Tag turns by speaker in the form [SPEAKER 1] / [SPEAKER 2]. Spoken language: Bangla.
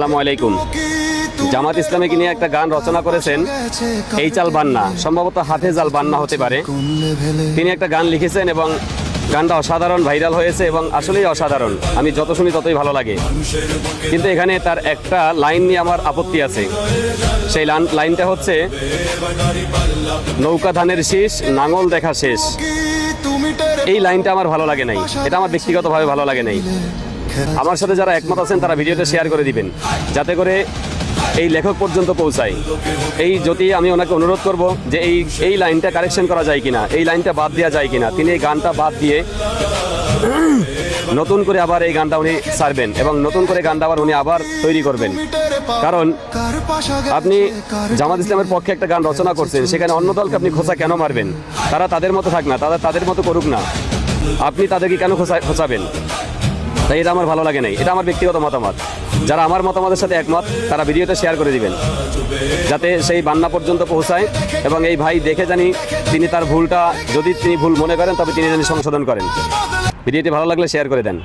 [SPEAKER 1] আসসালামু আলাইকুম। জামাত ইসলামীকে নিয়ে একটা গান রচনা করেছেন এই চাল বান্না, সম্ভবত হাফেজ আল বান্না হতে পারে। তিনি একটা গান লিখেছেন এবং গানটা অসাধারণ ভাইরাল হয়েছে এবং আসলেই অসাধারণ। আমি যত শুনি ততই ভালো লাগে, কিন্তু এখানে তার একটা লাইন নিয়ে আমার আপত্তি আছে। সেই লাইনটা হচ্ছে, নৌকা ধানের শীষ নাঙল দেখা শেষ। এই লাইনটা আমার ভালো লাগে নাই, এটা আমার ব্যক্তিগতভাবে ভালো লাগে নাই। আমার সাথে যারা একমত আছেন তারা ভিডিওটা শেয়ার করে দিবেন, যাতে করে এই লেখক পর্যন্ত পৌঁছায়। এই যদি আমি ওনাকে অনুরোধ করব যে এই লাইনটা কারেকশন করা যায় কিনা, এই লাইনটা বাদ দেওয়া যায় কিনা। তিনি এই গানটা বাদ দিয়ে নতুন করে আবার এই গানটা উনি ছাড়বেন এবং নতুন করে গানটা আবার উনি আবার তৈরি করবেন। কারণ আপনি জামাত ইসলামের পক্ষে একটা গান রচনা করছেন, সেখানে অন্য দলকে আপনি খোঁচা কেন মারবেন? তারা তাদের মতো থাক না, তাদের মতো করুক না, আপনি তাদেরকে কেন খোঁচাবেন? তাই এটা আমার ভালো লাগে নাই, এটা আমার ব্যক্তিগত মতামত। যারা আমার মতামতের সাথে একমত তারা ভিডিওটা শেয়ার করে দিবেন, যাতে সেই বান্না পর্যন্ত পৌঁছায় এবং এই ভাই দেখে জানি তিনি তার ভুলটা, যদি তিনি ভুল মনে করেন তবে তিনি জানি সংশোধন করেন। ভিডিওটি ভালো লাগলে শেয়ার করে দেন।